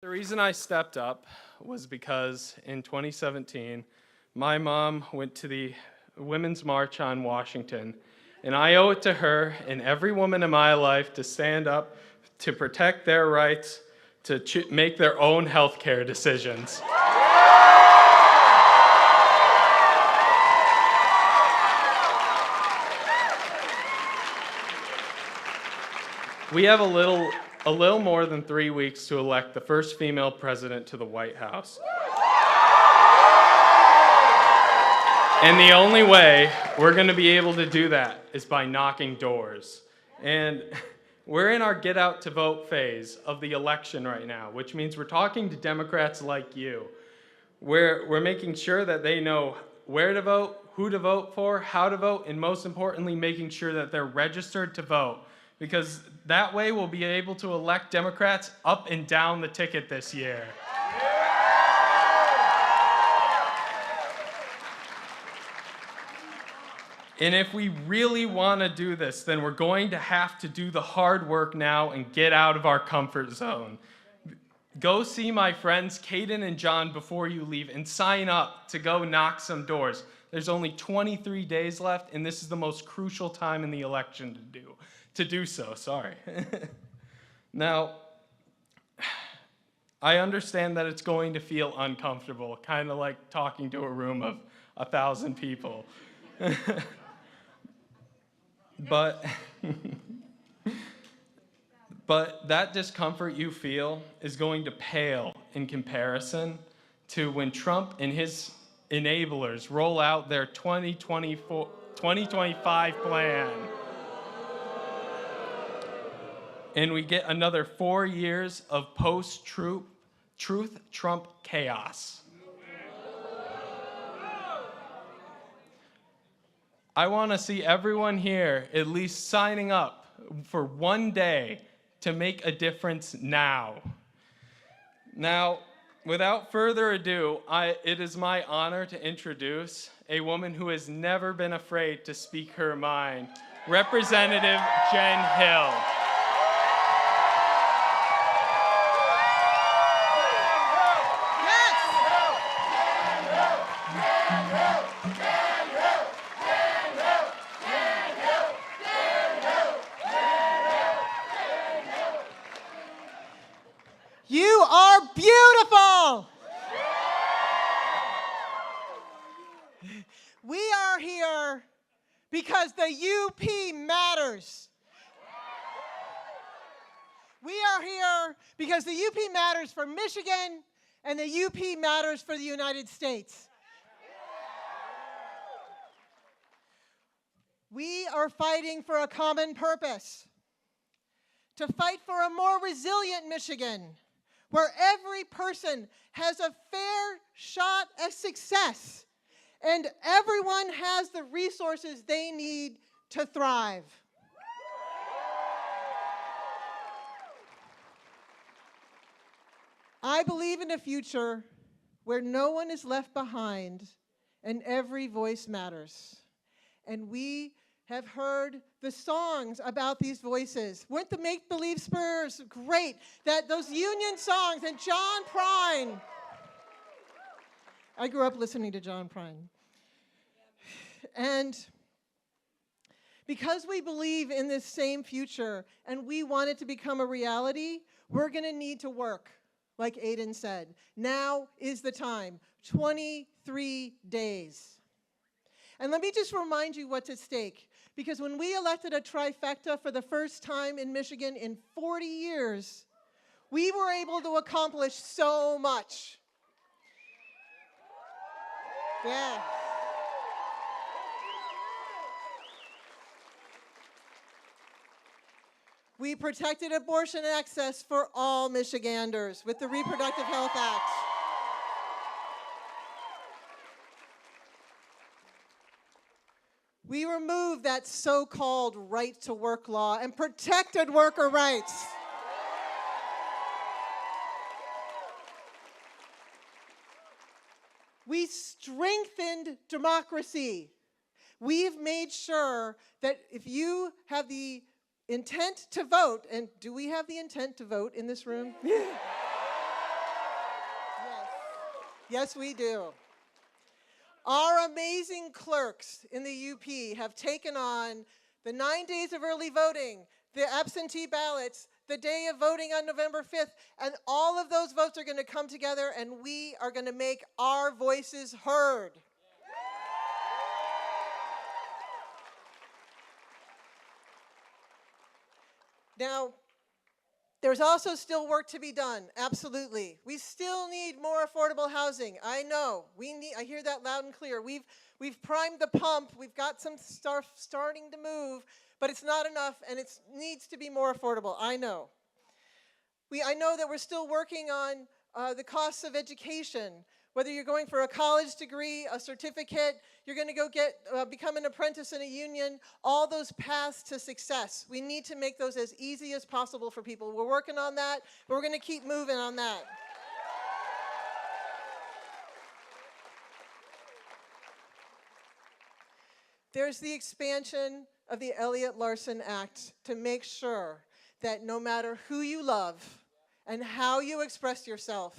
The reason I stepped up was because in 2017, my mom went to the Women's March on Washington, and I owe it to her and every woman in my life to stand up to protect their rights to make their own healthcare decisions. We have a little more than 3 weeks to elect the first female president to the White House. And the only way we're going to be able to do that is by knocking doors. And we're in our get out to vote phase of the election right now, which means we're talking to Democrats like you. We're making sure that they know where to vote, who to vote for, how to vote, and most importantly, making sure that they're registered to vote. Because that way we'll be able to elect Democrats up and down the ticket this year. And if we really want to do this, then we're going to have to do the hard work now and get out of our comfort zone. Go see my friends Caden and John before you leave and sign up to go knock some doors. There's only 23 days left, and this is the most crucial time in the election to do so. Now, I understand that it's going to feel uncomfortable, kind of like talking to a room of 1,000 people. But that discomfort you feel is going to pale in comparison to when Trump and his enablers roll out their 2025 plan. And we get another 4 years of post-truth Trump chaos. I want to see everyone here at least signing up for one day to make a difference now. Now, without further ado, it is my honor to introduce a woman who has never been afraid to speak her mind, Representative Jen Hill. You are beautiful. We are here because the UP matters. We are here because the UP matters for Michigan and the UP matters for the United States. We are fighting for a common purpose, to fight for a more resilient Michigan, where every person has a fair shot at success and everyone has the resources they need to thrive. I believe in a future where no one is left behind and every voice matters. And we have heard the songs about these voices. Weren't the Make-Believe Spurs great? Those Union songs and John Prine. I grew up listening to John Prine. And because we believe in this same future and we want it to become a reality, we're going to need to work, like Aiden said. Now is the time. 23 days. And let me just remind you what's at stake. Because when we elected a trifecta for the first time in Michigan in 40 years, we were able to accomplish so much. Yeah. We protected abortion access for all Michiganders with the Reproductive Health Act. We removed that so-called right-to-work law and protected worker rights. We strengthened democracy. We've made sure that if you have the intent to vote, and do we have the intent to vote in this room? Yes, we do. Our amazing clerks in the UP have taken on the 9 days of early voting, the absentee ballots, the day of voting on November 5th, and all of those votes are going to come together, and we are going to make our voices heard. Now, there's also still work to be done, absolutely. We still need more affordable housing. I know, I hear that loud and clear. We've primed the pump, we've got some stuff starting to move, but it's not enough, and it needs to be more affordable, I know. I know that we're still working on the costs of education. Whether you're going for a college degree, a certificate, you're going to go become an apprentice in a union, all those paths to success. We need to make those as easy as possible for people. We're working on that, but we're going to keep moving on that. There's the expansion of the Elliott Larson Act to make sure that no matter who you love and how you express yourself,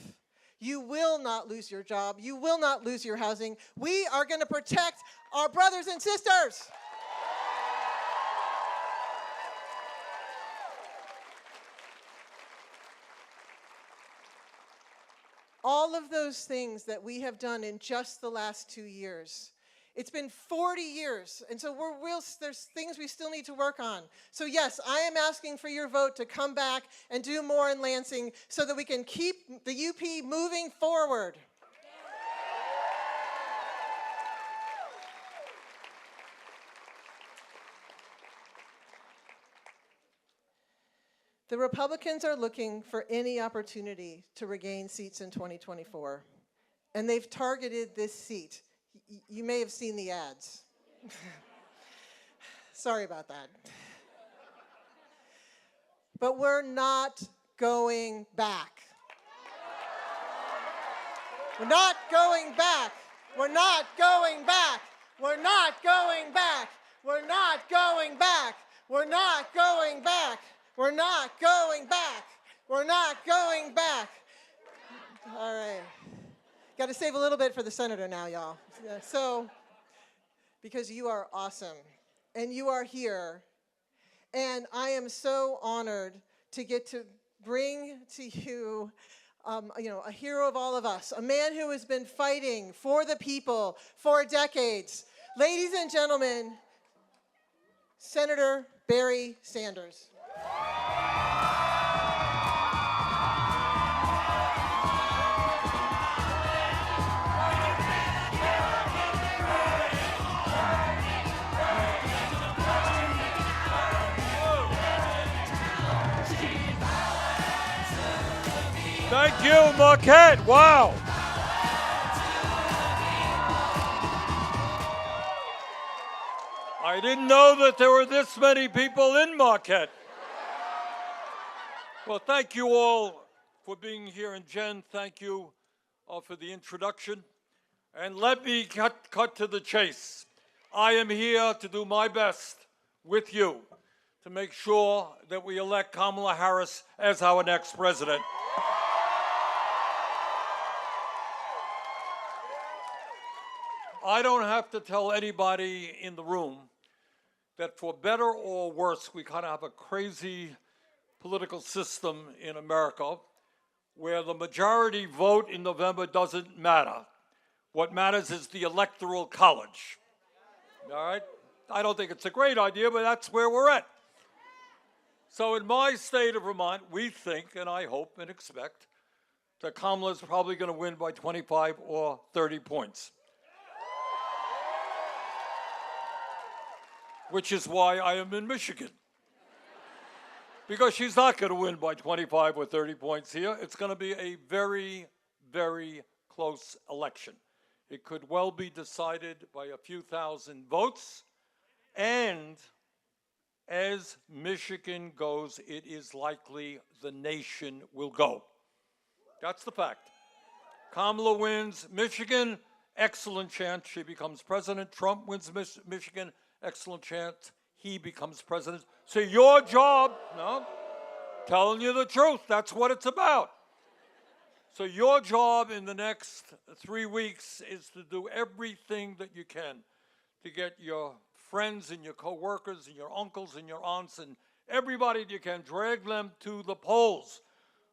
you will not lose your job. You will not lose your housing. We are going to protect our brothers and sisters. All of those things that we have done in just the last 2 years. It's been 40 years, and so there's things we still need to work on. So yes, I am asking for your vote to come back and do more in Lansing so that we can keep the UP moving forward. The Republicans are looking for any opportunity to regain seats in 2024, and they've targeted this seat. You may have seen the ads. Sorry about that. But we're not going back. We're not going back. We're not going back. We're not going back. We're not going back. We're not going back. We're not going back. We're not going back. All right. Got to save a little bit for the senator now, y'all. So, because you are awesome, and you are here, and I am so honored to get to bring to you, a hero of all of us, a man who has been fighting for the people for decades. Ladies and gentlemen, Senator Barry Sanders. Thank you, Marquette. Wow. I didn't know that there were this many people in Marquette. Well, thank you all for being here. And Jen, thank you for the introduction. And let me cut to the chase. I am here to do my best with you to make sure that we elect Kamala Harris as our next president. I don't have to tell anybody in the room that for better or worse, we kind of have a crazy political system in America where the majority vote in November doesn't matter. What matters is the Electoral College. All right? I don't think it's a great idea, but that's where we're at. So in my state of Vermont, we think, and I hope and expect, that Kamala's probably going to win by 25 or 30 points. Which is why I am in Michigan. Because she's not going to win by 25 or 30 points here. It's going to be a very, very close election. It could well be decided by a few thousand votes. And as Michigan goes, it is likely the nation will go. That's the fact. Kamala wins Michigan, excellent chance she becomes president. Trump wins Michigan, excellent chance he becomes president. So your job, no, telling you the truth, that's what it's about. So your job in the next 3 weeks is to do everything that you can to get your friends and your coworkers and your uncles and your aunts and everybody that you can, drag them to the polls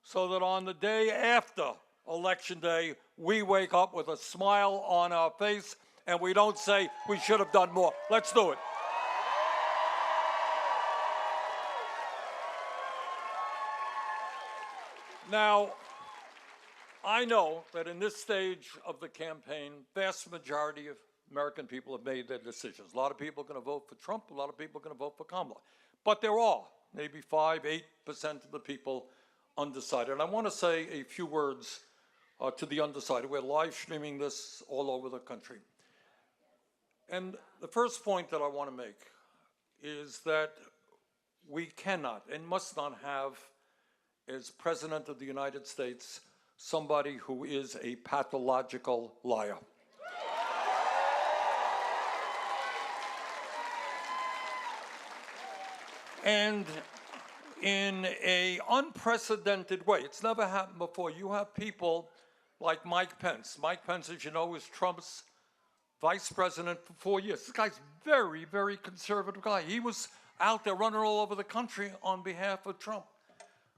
so that on the day after Election Day, we wake up with a smile on our face and we don't say we should have done more. Let's do it. Now, I know that in this stage of the campaign, vast majority of American people have made their decisions. A lot of people are going to vote for Trump. A lot of people are going to vote for Kamala. But there are maybe 5-8% of the people undecided. And I want to say a few words to the undecided. We're live streaming this all over the country. And the first point that I want to make is that we cannot and must not have, as President of the United States, somebody who is a pathological liar. And in an unprecedented way, it's never happened before, you have people like Mike Pence. Mike Pence, as you know, is Trump's vice president for 4 years. This guy's very, very conservative guy. He was out there running all over the country on behalf of Trump.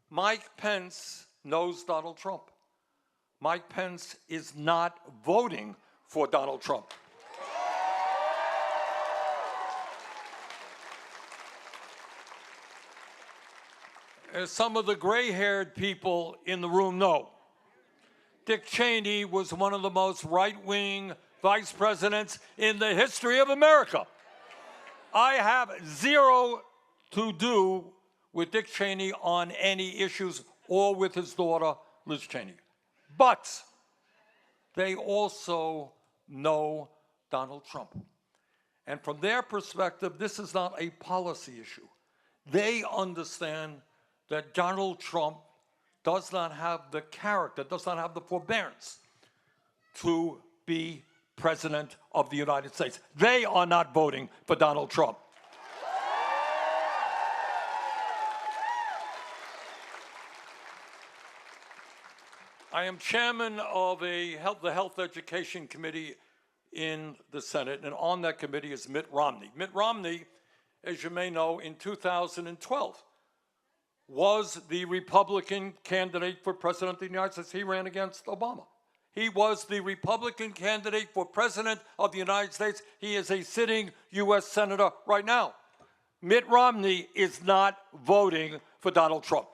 Mike Pence knows Donald Trump. Mike Pence is not voting for Donald Trump. As some of the gray-haired people in the room know, Dick Cheney was one of the most right-wing vice presidents in the history of America. I have zero to do with Dick Cheney on any issues or with his daughter, Liz Cheney. But they also know Donald Trump. And from their perspective, this is not a policy issue. They understand that Donald Trump does not have the character, does not have the forbearance to be president of the United States. They are not voting for Donald Trump. I am chairman of the Health Education Committee in the Senate, and on that committee is Mitt Romney. Mitt Romney, as you may know, in 2012, was the Republican candidate for president of the United States. He ran against Obama. He was the Republican candidate for president of the United States. He is a sitting U.S. Senator right now. Mitt Romney is not voting for Donald Trump.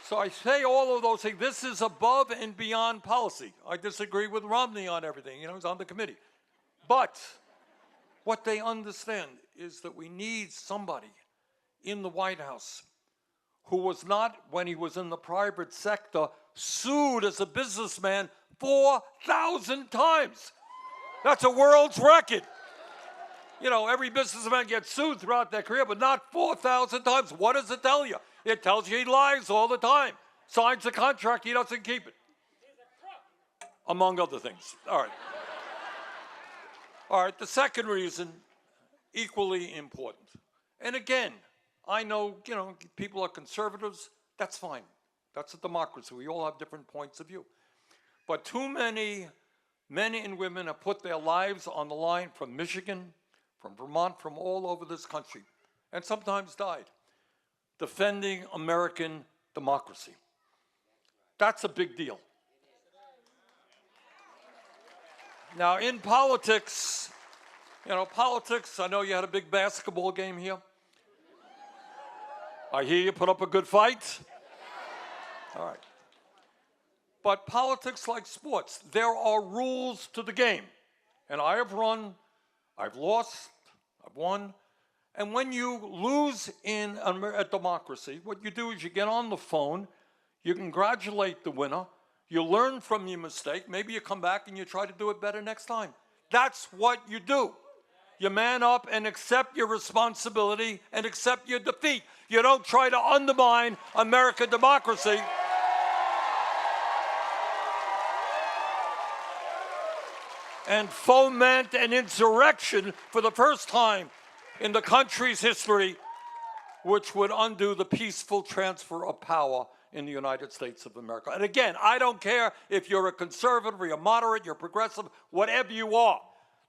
So I say all of those things. This is above and beyond policy. I disagree with Romney on everything. You know, he's on the committee. But what they understand is that we need somebody in the White House who was not, when he was in the private sector, sued as a businessman 4,000 times. That's a world's record. You know, every businessman gets sued throughout their career, but not 4,000 times. What does it tell you? It tells you he lies all the time. Signs a contract, he doesn't keep it. Among other things. All right. All right, the second reason, equally important. And again, I know, you know, people are conservatives. That's fine. That's a democracy. We all have different points of view. But too many men and women have put their lives on the line from Michigan, from Vermont, from all over this country, and sometimes died, defending American democracy. That's a big deal. Now, in politics, you know, I know you had a big basketball game here. I hear you put up a good fight. All right. But politics, like sports, there are rules to the game. And I have run, I've lost, I've won. And when you lose in a democracy, what you do is you get on the phone, you congratulate the winner, you learn from your mistake, maybe you come back and you try to do it better next time. That's what you do. You man up and accept your responsibility and accept your defeat. You don't try to undermine American democracy. And foment an insurrection for the first time in the country's history which would undo the peaceful transfer of power in the United States of America. And again, I don't care if you're a conservative, or you're moderate, you're progressive, whatever you are.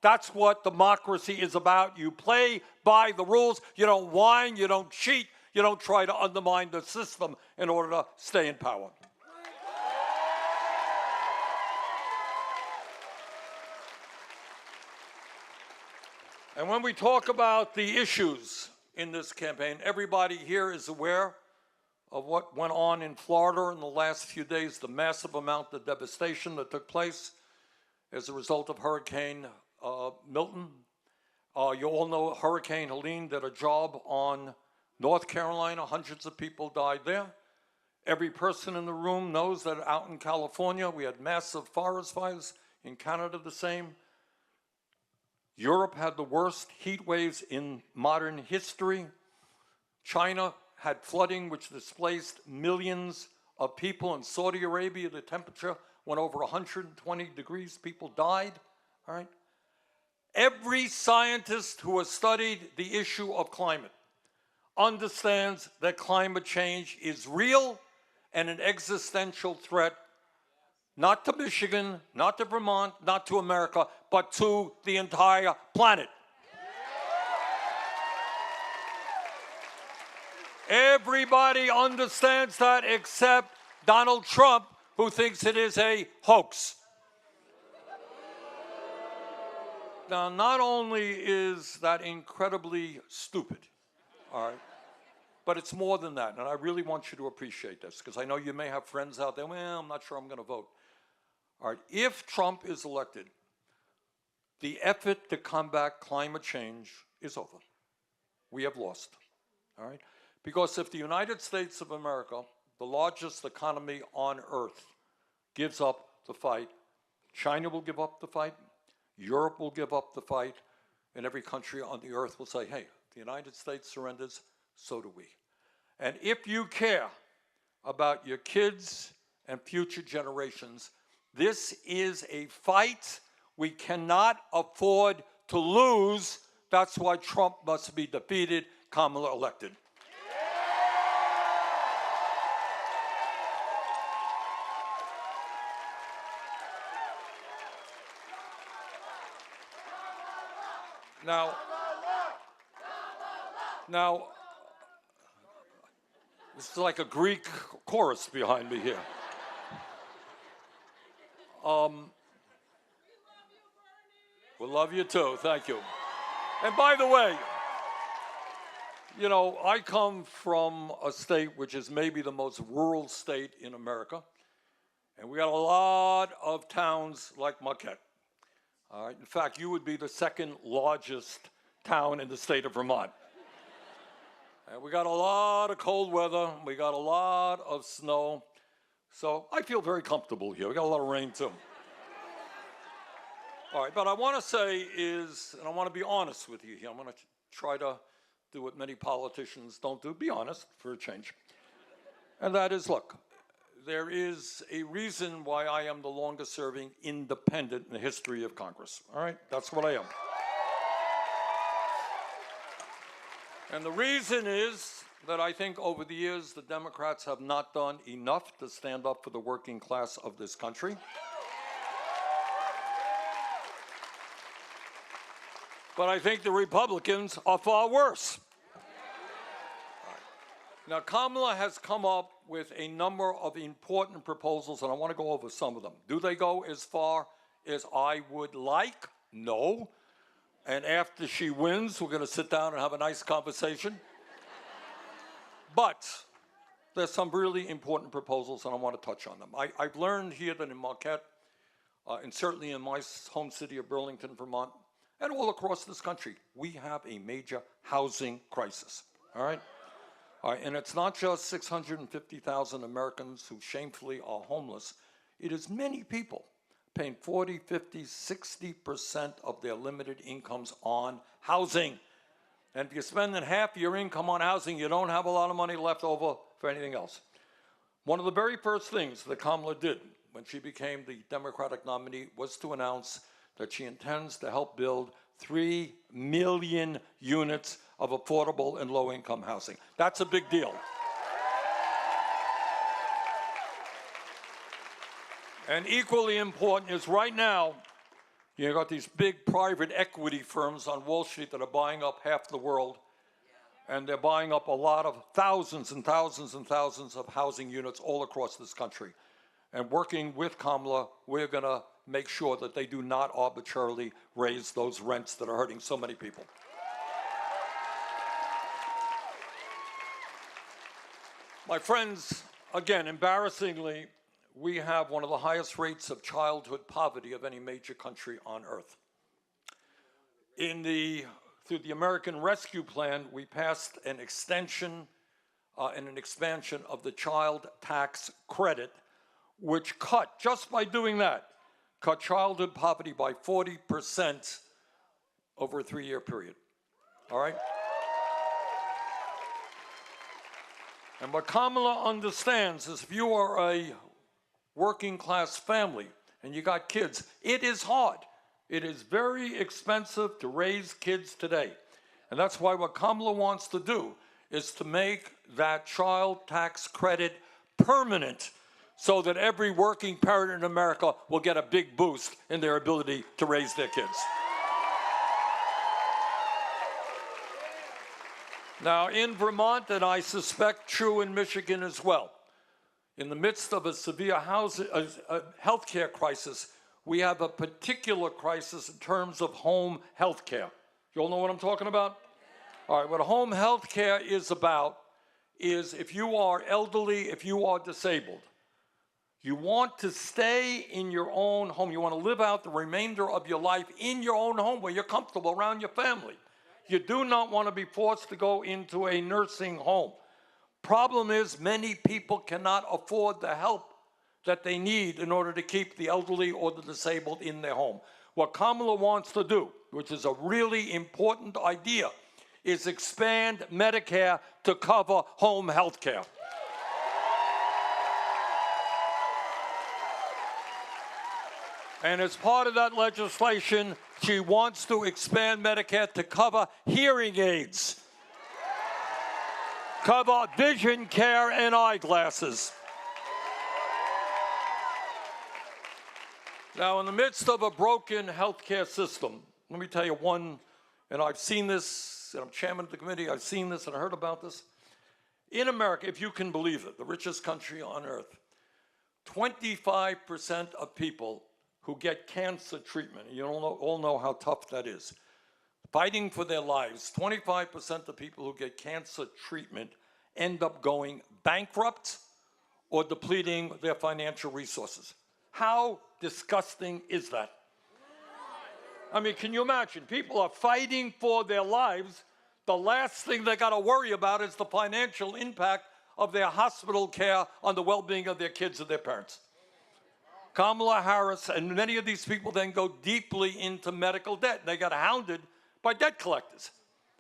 That's what democracy is about. You play by the rules. You don't whine, you don't cheat, you don't try to undermine the system in order to stay in power. And when we talk about the issues in this campaign, everybody here is aware of what went on in Florida in the last few days, the massive amount of devastation that took place as a result of Hurricane Milton. You all know Hurricane Helene did a job on North Carolina. Hundreds of people died there. Every person in the room knows that out in California, we had massive forest fires. In Canada, the same. Europe had the worst heat waves in modern history. China had flooding, which displaced millions of people. In Saudi Arabia, the temperature went over 120 degrees. People died, all right? Every scientist who has studied the issue of climate understands that climate change is real and an existential threat, not to Michigan, not to Vermont, not to America, but to the entire planet. Everybody understands that except Donald Trump, who thinks it is a hoax. Now, not only is that incredibly stupid, all right, but it's more than that, and I really want you to appreciate this, because I know you may have friends out there, well, I'm not sure I'm going to vote. All right, if Trump is elected, the effort to combat climate change is over. We have lost, all right? Because if the United States of America, the largest economy on earth, gives up the fight, China will give up the fight, Europe will give up the fight, and every country on the earth will say, hey, the United States surrenders, so do we. And if you care about your kids and future generations, this is a fight we cannot afford to lose. That's why Trump must be defeated, Kamala elected. Now, this is like a Greek chorus behind me here. We love you too, thank you. And by the way, you know, I come from a state which is maybe the most rural state in America, and we got a lot of towns like Marquette. All right. In fact, you would be the second largest town in the state of Vermont. And we got a lot of cold weather. We got a lot of snow. So I feel very comfortable here. We got a lot of rain too. All right, but I want to say is, and I want to be honest with you here. I'm going to try to do what many politicians don't do, be honest for a change. And that is, look, there is a reason why I am the longest serving independent in the history of Congress. All right, that's what I am. And the reason is that I think over the years the Democrats have not done enough to stand up for the working class of this country. But I think the Republicans are far worse. Now, Kamala has come up with a number of important proposals, and I want to go over some of them. Do they go as far as I would like? No. And after she wins, we're going to sit down and have a nice conversation. But there's some really important proposals, and I want to touch on them. I've learned here that in Marquette, and certainly in my home city of Burlington, Vermont, and all across this country, we have a major housing crisis, all right? All right, and it's not just 650,000 Americans who shamefully are homeless. It is many people paying 40, 50, 60% of their limited incomes on housing. And if you're spending half your income on housing, you don't have a lot of money left over for anything else. One of the very first things that Kamala did when she became the Democratic nominee was to announce that she intends to help build 3 million units of affordable and low-income housing. That's a big deal. And equally important is right now, you've got these big private equity firms on Wall Street that are buying up half the world, and they're buying up a lot of thousands and thousands and thousands of housing units all across this country. And working with Kamala, we're going to make sure that they do not arbitrarily raise those rents that are hurting so many people. My friends, again, embarrassingly, we have one of the highest rates of childhood poverty of any major country on earth. Through the American Rescue Plan, we passed an extension and an expansion of the child tax credit, which cut, just by doing that, cut childhood poverty by 40% over a 3-year period. All right? And what Kamala understands is if you are a working class family and you got kids, it is hard. It is very expensive to raise kids today. And that's why what Kamala wants to do is to make that child tax credit permanent so that every working parent in America will get a big boost in their ability to raise their kids. Now, in Vermont, and I suspect true in Michigan as well, in the midst of a severe health care crisis, we have a particular crisis in terms of home health care. You all know what I'm talking about? All right, what home health care is about is if you are elderly, if you are disabled, you want to stay in your own home. You want to live out the remainder of your life in your own home where you're comfortable around your family. You do not want to be forced to go into a nursing home. Problem is, many people cannot afford the help that they need in order to keep the elderly or the disabled in their home. What Kamala wants to do, which is a really important idea, is expand Medicare to cover home health care. And as part of that legislation, she wants to expand Medicare to cover hearing aids, cover vision care and eyeglasses. Now, in the midst of a broken healthcare system, let me tell you one, and I've seen this, and I'm chairman of the committee, I've seen this and I heard about this. In America, if you can believe it, the richest country on earth, 25% of people who get cancer treatment, you all know how tough that is, fighting for their lives, 25% of people who get cancer treatment end up going bankrupt or depleting their financial resources. How disgusting is that? I mean, can you imagine? People are fighting for their lives. The last thing they got to worry about is the financial impact of their hospital care on the well-being of their kids and their parents. Kamala Harris and many of these people then go deeply into medical debt. They got hounded by debt collectors.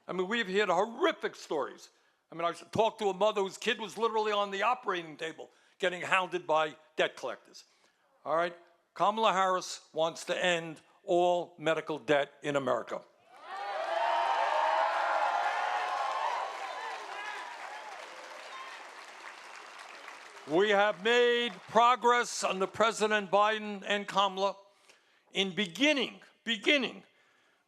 I mean, we've heard horrific stories. I mean, I talked to a mother whose kid was literally on the operating table getting hounded by debt collectors. All right? Kamala Harris wants to end all medical debt in America. We have made progress under President Biden and Kamala in beginning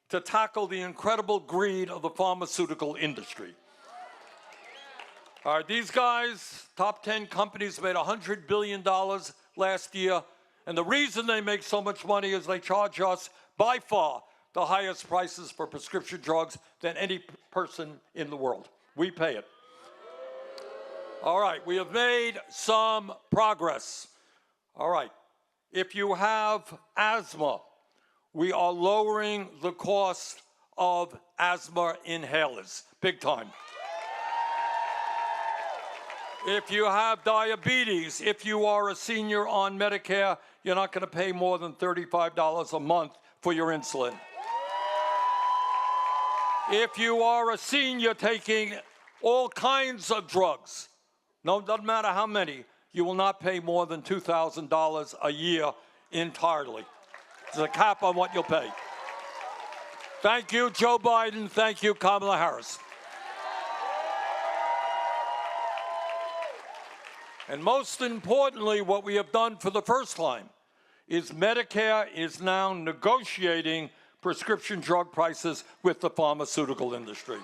to tackle the incredible greed of the pharmaceutical industry. All right, these guys, top 10 companies, made $100 billion last year, and the reason they make so much money is they charge us, by far, the highest prices for prescription drugs than any person in the world. We pay it. All right, we have made some progress. All right, if you have asthma, we are lowering the cost of asthma inhalers, big time. If you have diabetes, if you are a senior on Medicare, you're not going to pay more than $35 a month for your insulin. If you are a senior taking all kinds of drugs, no, doesn't matter how many, you will not pay more than $2,000 a year entirely. There's a cap on what you'll pay. Thank you, Joe Biden. Thank you, Kamala Harris. And most importantly, what we have done for the first time is Medicare is now negotiating prescription drug prices with the pharmaceutical industry.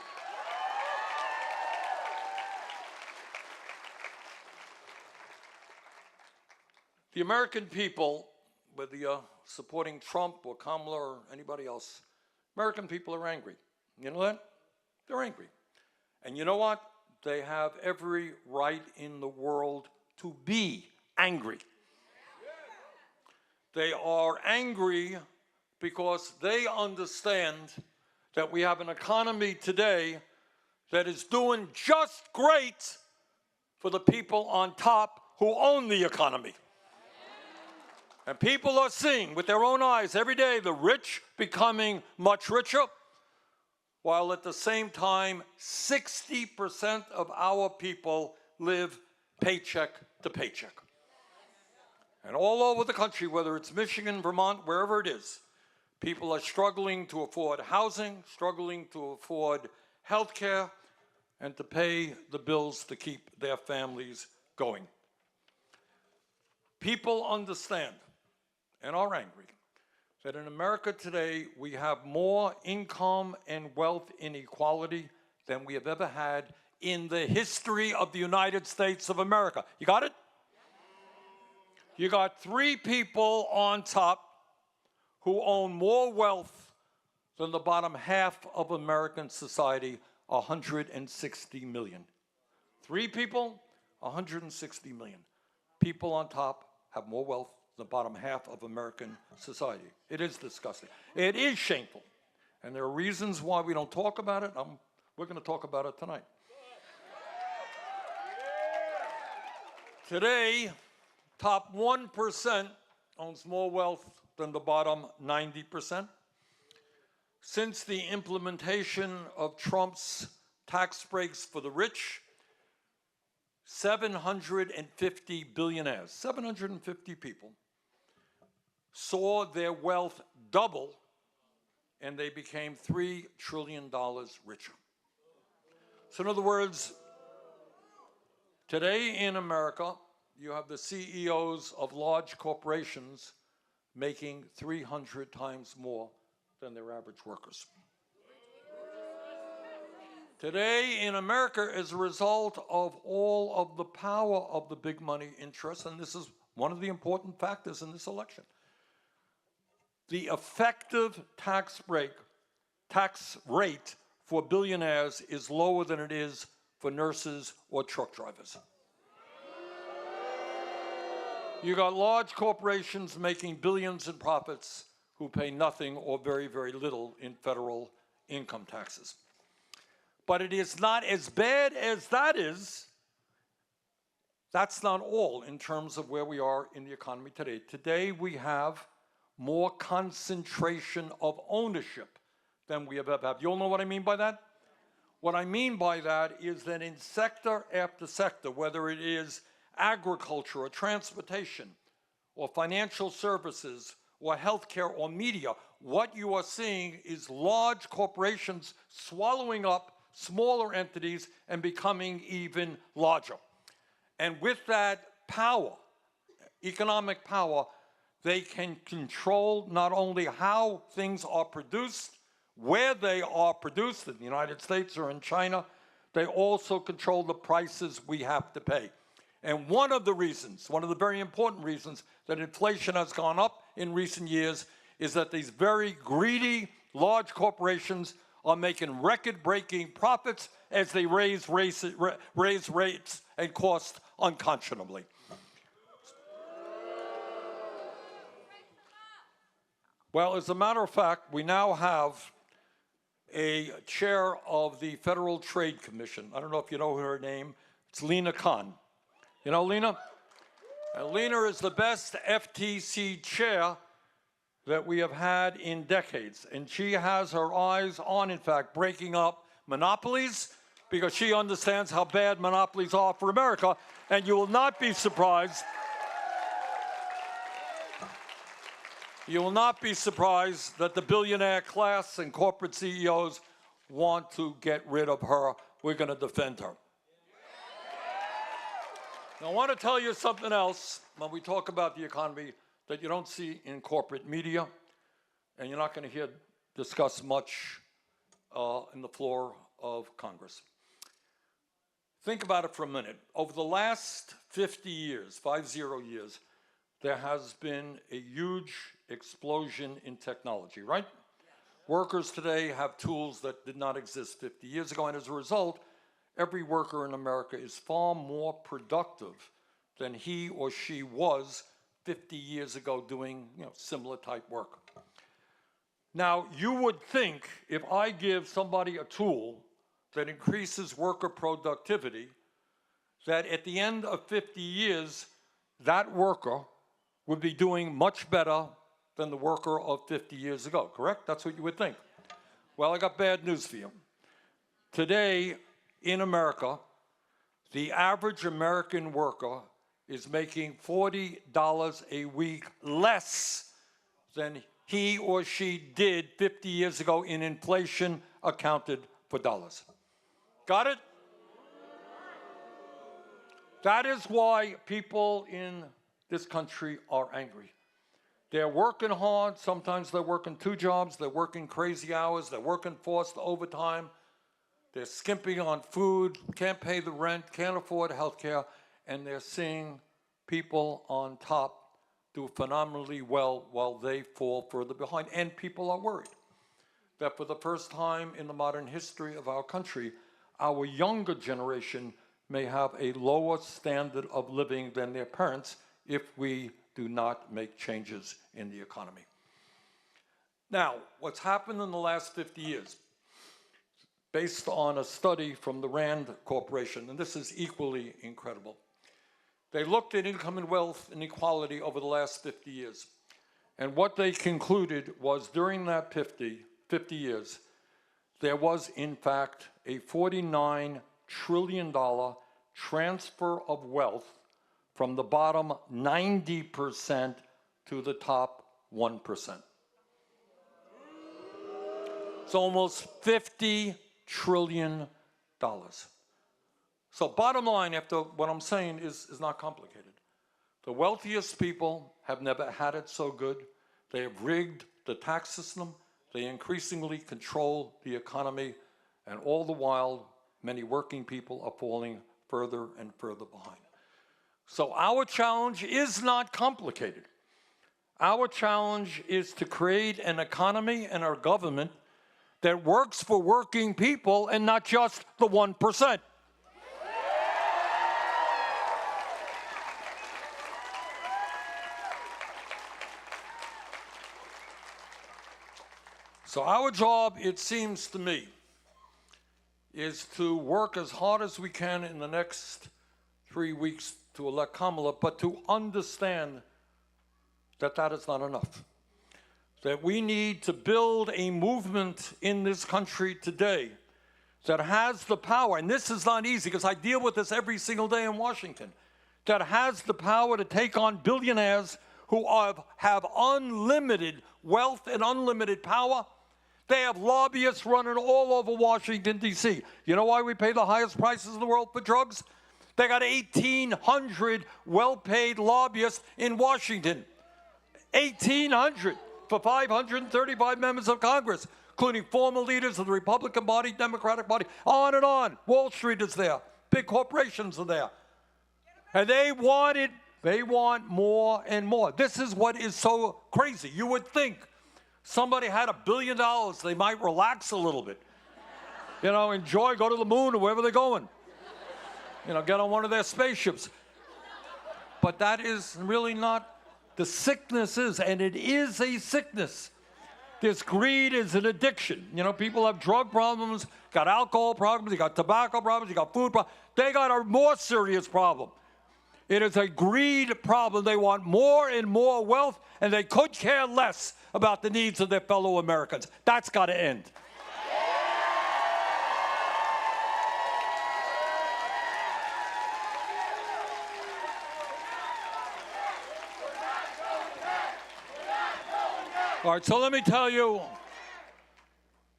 The American people, whether you're supporting Trump or Kamala or anybody else, American people are angry. You know that? They're angry. And you know what? They have every right in the world to be angry. They are angry because they understand that we have an economy today that is doing just great for the people on top who own the economy. And people are seeing with their own eyes every day the rich becoming much richer, while at the same time 60% of our people live paycheck to paycheck. And all over the country, whether it's Michigan, Vermont, wherever it is, people are struggling to afford housing, struggling to afford health care, and to pay the bills to keep their families going. People understand and are angry that in America today we have more income and wealth inequality than we have ever had in the history of the United States of America. You got it? You got 3 people on top who own more wealth than the bottom half of American society, 160 million. 3 people, 160 million. People on top have more wealth than the bottom half of American society. It is disgusting. It is shameful. And there are reasons why we don't talk about it. We're going to talk about it tonight. Today, top 1% owns more wealth than the bottom 90%. Since the implementation of Trump's tax breaks for the rich, 750 billionaires, 750 people, saw their wealth double, and they became $3 trillion richer. So in other words, today in America, you have the CEOs of large corporations making 300 times more than their average workers. Today in America, as a result of all of the power of the big money interests, and this is one of the important factors in this election, the effective tax rate for billionaires is lower than it is for nurses or truck drivers. You got large corporations making billions in profits who pay nothing or very, very little in federal income taxes. But it is not as bad as that is. That's not all in terms of where we are in the economy today. Today we have more concentration of ownership than we have ever had. You all know what I mean by that? What I mean by that is that in sector after sector, whether it is agriculture or transportation or financial services or healthcare or media, what you are seeing is large corporations swallowing up smaller entities and becoming even larger. And with that power, economic power, they can control not only how things are produced, where they are produced in the United States or in China, they also control the prices we have to pay. And one of the reasons, one of the very important reasons that inflation has gone up in recent years is that these very greedy large corporations are making record-breaking profits as they raise rates and costs unconscionably. Well, as a matter of fact, we now have a chair of the Federal Trade Commission. I don't know if you know her name. It's Lina Khan. You know Lina? And Lina is the best FTC chair that we have had in decades. And she has her eyes on, in fact, breaking up monopolies because she understands how bad monopolies are for America. And you will not be surprised. You will not be surprised that the billionaire class and corporate CEOs want to get rid of her. We're going to defend her. Now, I want to tell you something else when we talk about the economy that you don't see in corporate media, and you're not going to hear discussed much in the floor of Congress. Think about it for a minute. Over the last 50 years, 50 years, there has been a huge explosion in technology, right? Workers today have tools that did not exist 50 years ago, and as a result, every worker in America is far more productive than he or she was 50 years ago doing, similar type work. Now, you would think if I give somebody a tool that increases worker productivity, that at the end of 50 years, that worker would be doing much better than the worker of 50 years ago, correct? That's what you would think. Well, I got bad news for you. Today, in America, the average American worker is making $40 a week less than he or she did 50 years ago in inflation accounted for dollars. Got it? That is why people in this country are angry. They're working hard. Sometimes they're working 2 jobs. They're working crazy hours. They're working forced overtime. They're skimping on food, can't pay the rent, can't afford health care, and they're seeing people on top do phenomenally well while they fall further behind. And people are worried that for the first time in the modern history of our country, our younger generation may have a lower standard of living than their parents if we do not make changes in the economy. Now, what's happened in the last 50 years, based on a study from the Rand Corporation, and this is equally incredible. They looked at income and wealth inequality over the last 50 years. And what they concluded was during that 50 years, there was, in fact, a $49 trillion transfer of wealth from the bottom 90% to the top 1%. It's almost $50 trillion. So bottom line, after what I'm saying is not complicated. The wealthiest people have never had it so good. They have rigged the tax system. They increasingly control the economy. And all the while, many working people are falling further and further behind. So our challenge is not complicated. Our challenge is to create an economy and our government that works for working people and not just the 1%. So our job, it seems to me, is to work as hard as we can in the next 3 weeks to elect Kamala, but to understand that that is not enough. That we need to build a movement in this country today that has the power, and this is not easy because I deal with this every single day in Washington, that has the power to take on billionaires who have unlimited wealth and unlimited power. They have lobbyists running all over Washington, D.C. You know why we pay the highest prices in the world for drugs? They got 1,800 well-paid lobbyists in Washington. 1,800 for 535 members of Congress, including former leaders of the Republican Party, Democratic Party, on and on. Wall Street is there. Big corporations are there. And they want more and more. This is what is so crazy. You would think somebody had $1 billion, they might relax a little bit. Enjoy, go to the moon or wherever they're going. Get on one of their spaceships. But that is really not, the sickness is, and it is a sickness. This greed is an addiction. People have drug problems, got alcohol problems, you got tobacco problems, you got food problems. They got a more serious problem. It is a greed problem. They want more and more wealth, and they could care less about the needs of their fellow Americans. That's got to end. All right, so let me tell you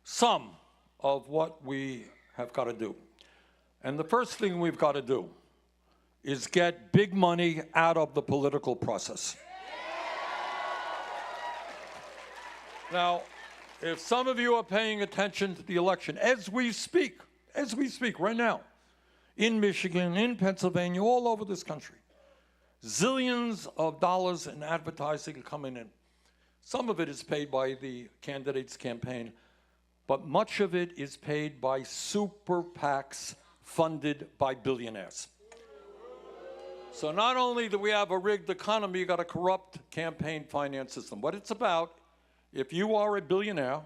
some of what we have got to do. And the first thing we've got to do is get big money out of the political process. Now, if some of you are paying attention to the election, as we speak right now, in Michigan, in Pennsylvania, all over this country, zillions of dollars in advertising are coming in. Some of it is paid by the candidate's campaign, but much of it is paid by super PACs funded by billionaires. So not only do we have a rigged economy, you got a corrupt campaign finance system. What it's about, if you are a billionaire,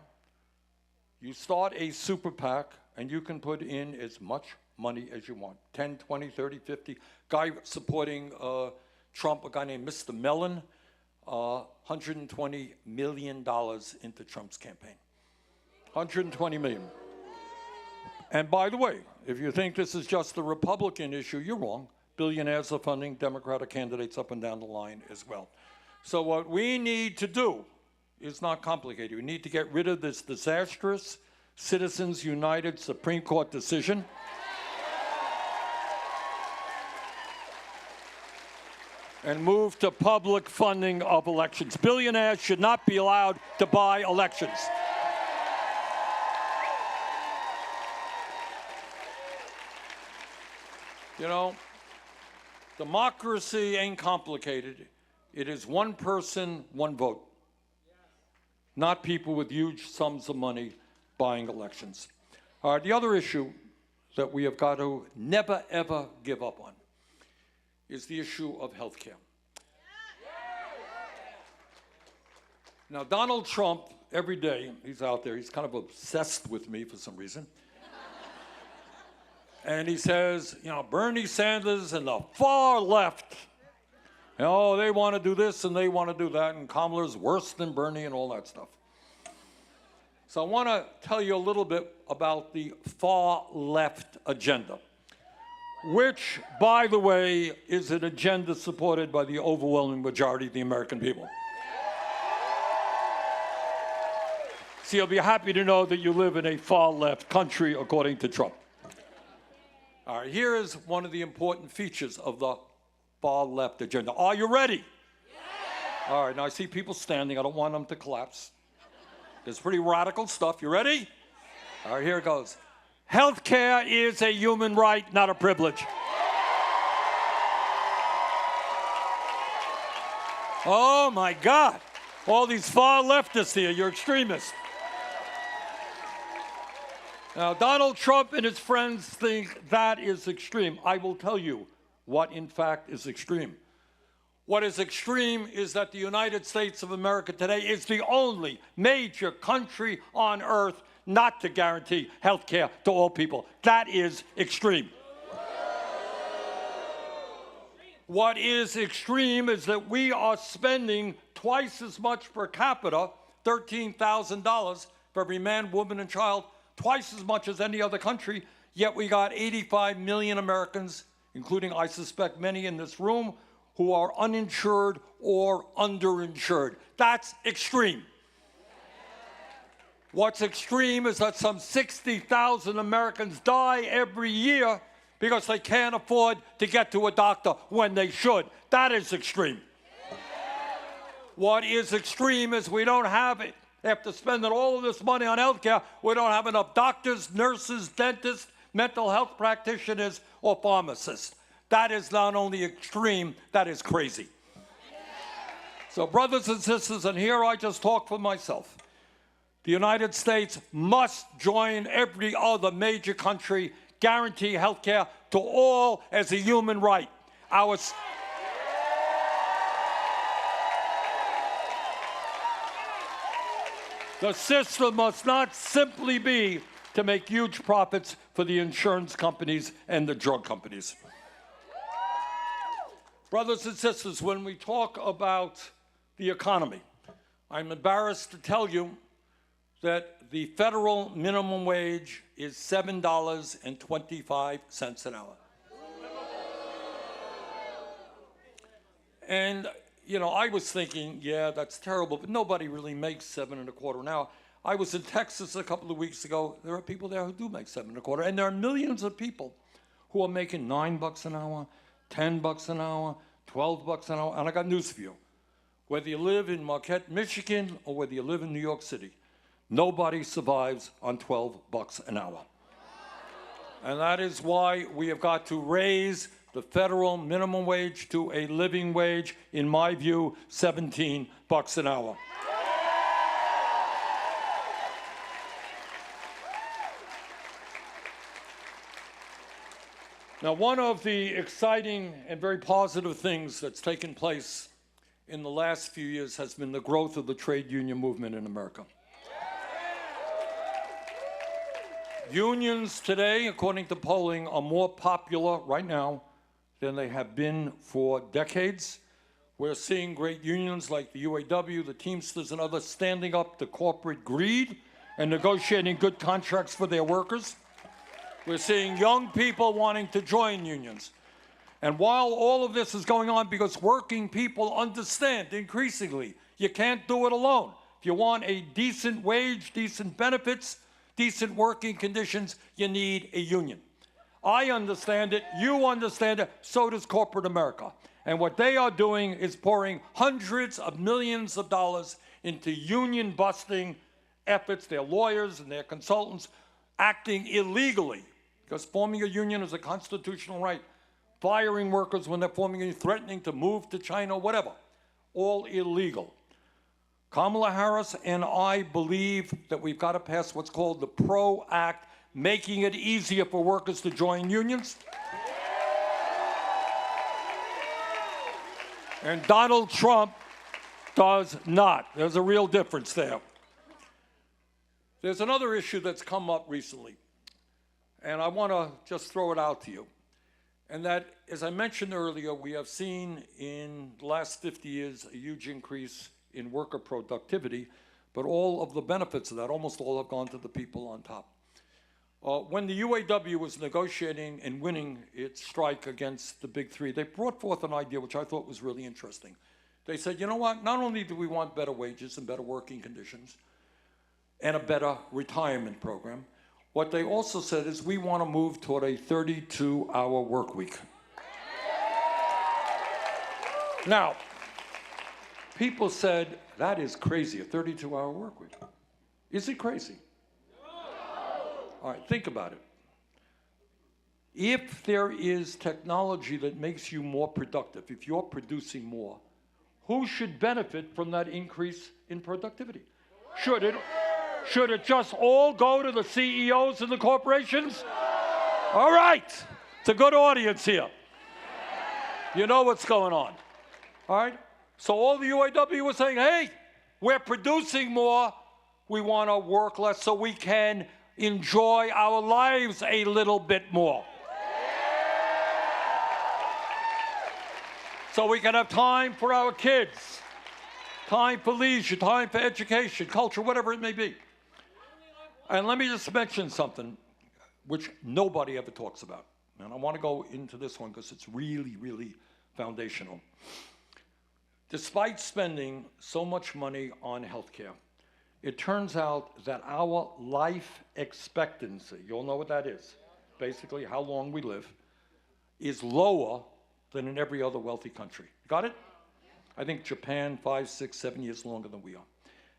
you start a super PAC and you can put in as much money as you want. 10, 20, 30, 50. Guy supporting Trump, a guy named Mr. Mellon, $120 million into Trump's campaign. $120 million. And by the way, if you think this is just a Republican issue, you're wrong. Billionaires are funding Democratic candidates up and down the line as well. So what we need to do is not complicated. We need to get rid of this disastrous Citizens United Supreme Court decision. And move to public funding of elections. Billionaires should not be allowed to buy elections. You know, democracy ain't complicated. It is one person, one vote. Not people with huge sums of money buying elections. All right, the other issue that we have got to never, ever give up on is the issue of health care. Now, Donald Trump, every day, he's out there, he's kind of obsessed with me for some reason. And he says, you know, Bernie Sanders and the far left, you know, they want to do this and they want to do that, and Kamala's worse than Bernie and all that stuff. So I want to tell you a little bit about the far left agenda, which, by the way, is an agenda supported by the overwhelming majority of the American people. So you'll be happy to know that you live in a far left country, according to Trump. All right, here is one of the important features of the far left agenda. Are you ready? Yeah. All right, now I see people standing. I don't want them to collapse. It's pretty radical stuff. You ready? Yeah. All right, here it goes. Health care is a human right, not a privilege. Oh, my God. All these far leftists here, you're extremists. Now, Donald Trump and his friends think that is extreme. I will tell you what, in fact, is extreme. What is extreme is that the United States of America today is the only major country on earth not to guarantee health care to all people. That is extreme. What is extreme is that we are spending twice as much per capita, $13,000 for every man, woman, and child, twice as much as any other country, yet we got 85 million Americans, including, I suspect, many in this room, who are uninsured or underinsured. That's extreme. What's extreme is that some 60,000 Americans die every year because they can't afford to get to a doctor when they should. That is extreme. What is extreme is we don't have it. After spending all of this money on health care, we don't have enough doctors, nurses, dentists, mental health practitioners, or pharmacists. That is not only extreme, that is crazy. So brothers and sisters, and here I just talk for myself, the United States must join every other major country, guarantee health care to all as a human right. The system must not simply be to make huge profits for the insurance companies and the drug companies. Brothers and sisters, when we talk about the economy, I'm embarrassed to tell you that the federal minimum wage is $7.25 an hour. And you know, I was thinking, yeah, that's terrible, but nobody really makes $7.25 an hour. I was in Texas a couple of weeks ago. There are people there who do make $7.25, and there are millions of people who are making $9 an hour, 10 bucks an hour, 12 bucks an hour, and I got news for you. Whether you live in Marquette, Michigan, or whether you live in New York City, nobody survives on 12 bucks an hour. And that is why we have got to raise the federal minimum wage to a living wage, in my view, 17 bucks an hour. Now, one of the exciting and very positive things that's taken place in the last few years has been the growth of the trade union movement in America. Unions today, according to polling, are more popular right now than they have been for decades. We're seeing great unions like the UAW, the Teamsters, and others standing up to corporate greed and negotiating good contracts for their workers. We're seeing young people wanting to join unions. And while all of this is going on, because working people understand increasingly, you can't do it alone. If you want a decent wage, decent benefits, decent working conditions, you need a union. I understand it, you understand it, so does corporate America. And what they are doing is pouring hundreds of millions of dollars into union-busting efforts. Their lawyers and their consultants acting illegally, because forming a union is a constitutional right. Firing workers when they're forming a union, threatening to move to China, whatever. All illegal. Kamala Harris and I believe that we've got to pass what's called the PRO Act, making it easier for workers to join unions. And Donald Trump does not. There's a real difference there. There's another issue that's come up recently, and I want to just throw it out to you. And that, as I mentioned earlier, we have seen in the last 50 years a huge increase in worker productivity, but all of the benefits of that, almost all, have gone to the people on top. When the UAW was negotiating and winning its strike against the Big Three, they brought forth an idea which I thought was really interesting. They said, you know what, not only do we want better wages and better working conditions and a better retirement program, what they also said is we want to move toward a 32-hour work week. Now, people said, that is crazy, a 32-hour work week. Is it crazy? All right, think about it. If there is technology that makes you more productive, if you're producing more, who should benefit from that increase in productivity? Should it just all go to the CEOs and the corporations? All right, it's a good audience here. You know what's going on. All right, so all the UAW was saying, hey, we're producing more, we want to work less so we can enjoy our lives a little bit more. So we can have time for our kids, time for leisure, time for education, culture, whatever it may be. And let me just mention something which nobody ever talks about. And I want to go into this one because it's really, really foundational. Despite spending so much money on healthcare, it turns out that our life expectancy, you all know what that is, basically how long we live, is lower than in every other wealthy country. Got it? I think Japan, 5, 6, 7 years longer than we are.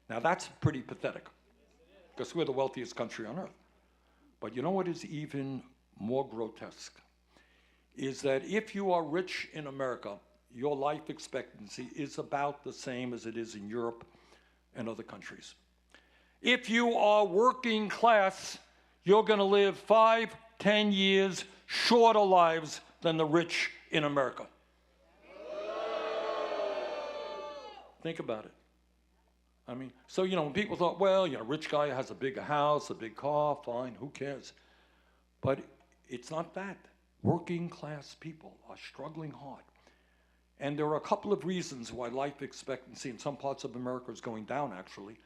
Now that's pretty pathetic, because we're the wealthiest country on earth. But you know what is even more grotesque? Is that if you are rich in America, your life expectancy is about the same as it is in Europe and other countries. If you are working class, you're going to live 5, 10 years shorter lives than the rich in America. Think about it. I mean, so, you know, when people thought, well, you know, rich guy has a big house, a big car, fine, who cares? But it's not that. Working class people are struggling hard. And there are a couple of reasons why life expectancy in some parts of America is going down, actually,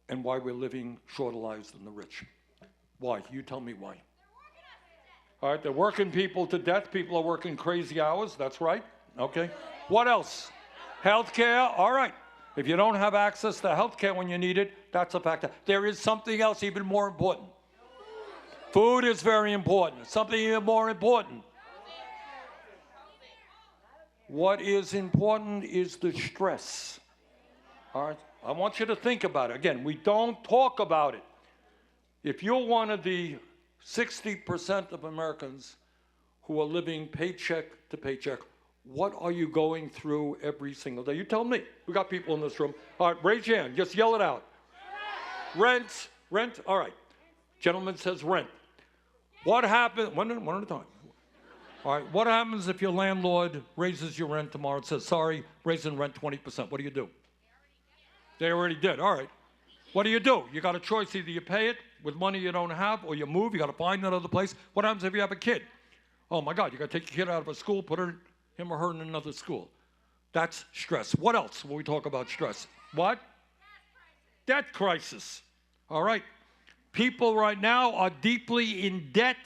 and why we're living shorter lives than the rich. Why? You tell me why. All right, they're working people to death. People are working crazy hours. That's right. Okay. What else? Healthcare. All right. If you don't have access to healthcare when you need it, that's a factor. There is something else even more important. Food is very important. Something even more important. What is important is the stress. All right? I want you to think about it. Again, we don't talk about it. If you're one of the 60% of Americans who are living paycheck to paycheck, what are you going through every single day? You tell me. We got people in this room. All right, raise your hand. Just yell it out. Rent. Rent? All right. Gentleman says rent. What happens? One at a time. All right. What happens if your landlord raises your rent tomorrow and says, sorry, raising rent 20%? What do? They already did. All right. What do? You got a choice. Either you pay it with money you don't have, or you move. You got to find another place. What happens if you have a kid? Oh, my God. You got to take your kid out of a school, put him or her in another school. That's stress. What else when we talk about stress? What? Debt crisis. All right. People right now are deeply in debt,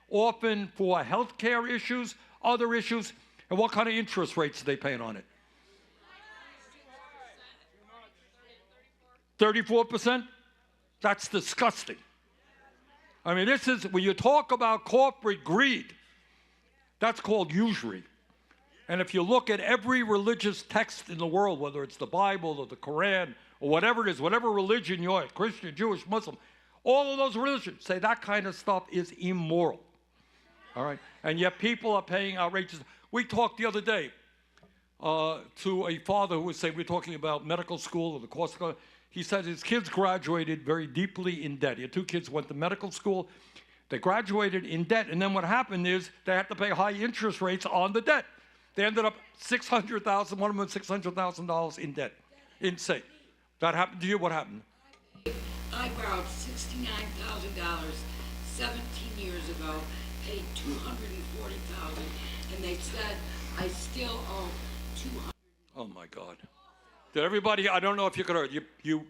often for health care issues, other issues. And what kind of interest rates are they paying on it? 34%? That's disgusting. I mean, this is, when you talk about corporate greed, that's called usury. And if you look at every religious text in the world, whether it's the Bible or the Quran or whatever it is, whatever religion you're, Christian, Jewish, Muslim, all of those religions say that kind of stuff is immoral. All right? And yet people are paying outrageous. We talked the other day to a father who was saying, we're talking about medical school or the cost of, he said his kids graduated very deeply in debt. He had two kids went to medical school. They graduated in debt, and then what happened is they had to pay high interest rates on the debt. They ended up $600,000, one of them $600,000 in debt. Insane. That happened to you? What happened? I borrowed $69,000 17 years ago, paid $240,000, and they said I still owe $200,000. Oh my God! Did everybody? I don't know if you could heard. You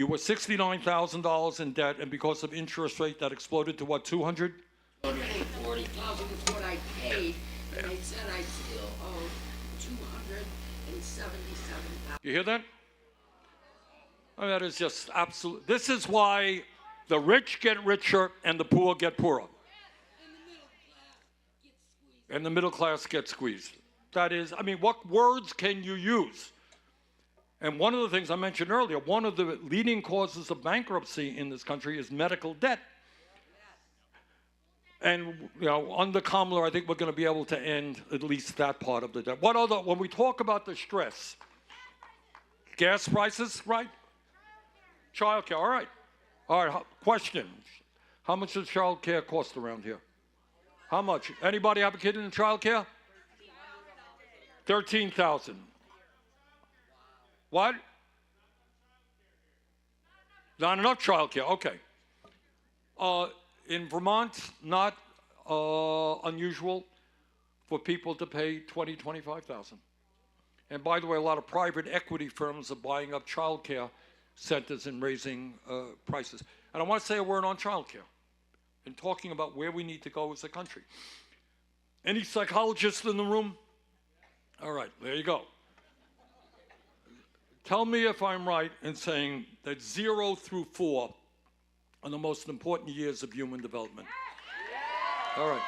were $69,000 in debt, and because of interest rate, that exploded to what? 200? $240,000 is what I paid, and they said I still owe $277,000. You hear that? I mean, that is just absolute. This is why the rich get richer and the poor get poorer. And the middle class gets squeezed. That is, I mean, what words can you use? And one of the things I mentioned earlier, one of the leading causes of bankruptcy in this country is medical debt. And, you know, under Kamala, I think we're going to be able to end at least that part of the debt. What other, when we talk about the stress, gas prices, right? Child care, all right. All right, question. How much does child care cost around here? How much? Anybody have a kid in child care? $13,000. What? Not enough child care, okay. In Vermont, not unusual for people to pay $20,000, $25,000. And by the way, a lot of private equity firms are buying up child care centers and raising prices. And I want to say a word on child care and talking about where we need to go as a country. Any psychologists in the room? All right, there you go. Tell me if I'm right in saying that 0 through 4 are the most important years of human development. All right.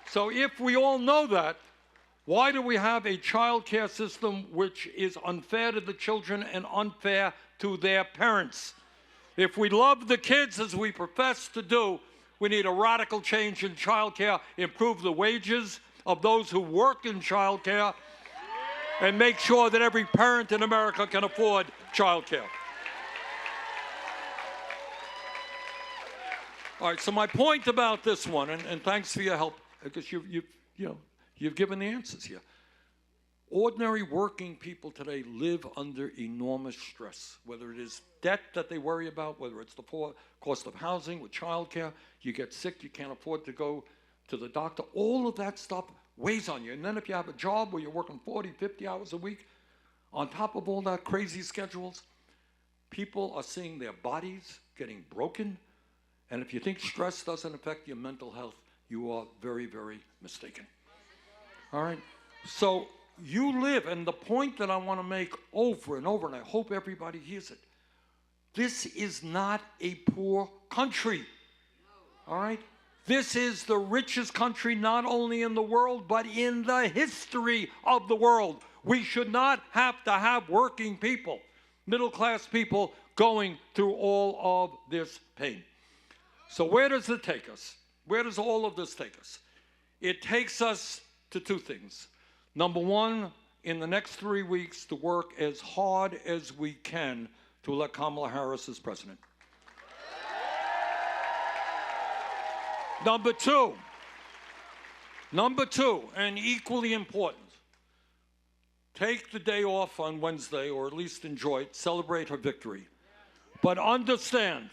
So if we all know that, why do we have a child care system which is unfair to the children and unfair to their parents? If we love the kids as we profess to do, we need a radical change in child care, improve the wages of those who work in child care, and make sure that every parent in America can afford child care. All right, so my point about this one, and thanks for your help, because you've given the answers here. Ordinary working people today live under enormous stress, whether it is debt that they worry about, whether it's the cost of housing with child care, you get sick, you can't afford to go to the doctor, all of that stuff weighs on you. And then if you have a job where you're working 40, 50 hours a week, on top of all that crazy schedules, people are seeing their bodies getting broken. And if you think stress doesn't affect your mental health, you are very, very mistaken. All right? So you live, and the point that I want to make over and over, and I hope everybody hears it, this is not a poor country. All right? This is the richest country not only in the world, but in the history of the world. We should not have to have working people, middle-class people, going through all of this pain. So where does it take us? Where does all of this take us? It takes us to two things. Number one, in the next 3 weeks, to work as hard as we can to elect Kamala Harris as president. Number two, and equally important, take the day off on Wednesday, or at least enjoy it, celebrate her victory. But understand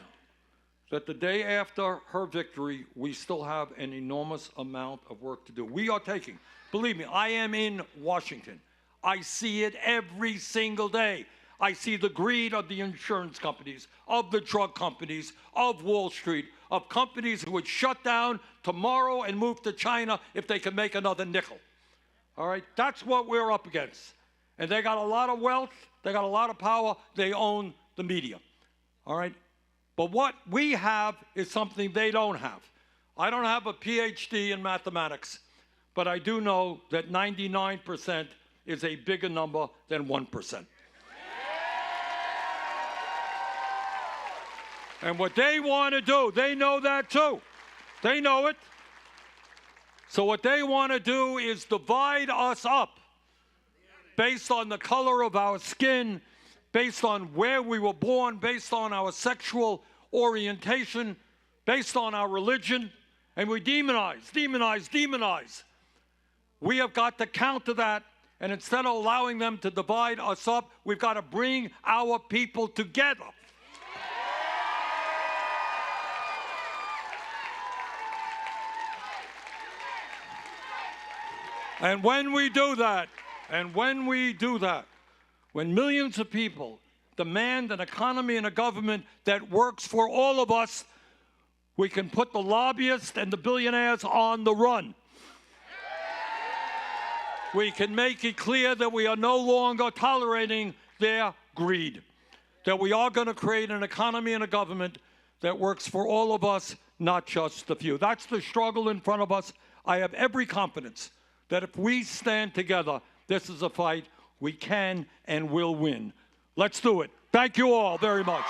that the day after her victory, we still have an enormous amount of work to do. We are taking, believe me, I am in Washington. I see it every single day. I see the greed of the insurance companies, of the drug companies, of Wall Street, of companies who would shut down tomorrow and move to China if they could make another nickel. All right? That's what we're up against. And they got a lot of wealth. They got a lot of power. They own the media. All right? But what we have is something they don't have. I don't have a PhD in mathematics, but I do know that 99% is a bigger number than 1%. And what they want to do, they know that too. They know it. So what they want to do is divide us up based on the color of our skin, based on where we were born, based on our sexual orientation, based on our religion, and we demonize. We have got to counter that, and instead of allowing them to divide us up, we've got to bring our people together. And when we do that, when millions of people demand an economy and a government that works for all of us, we can put the lobbyists and the billionaires on the run. We can make it clear that we are no longer tolerating their greed, that we are going to create an economy and a government that works for all of us, not just the few. That's the struggle in front of us. I have every confidence that if we stand together, this is a fight we can and will win. Let's do it. Thank you all very much.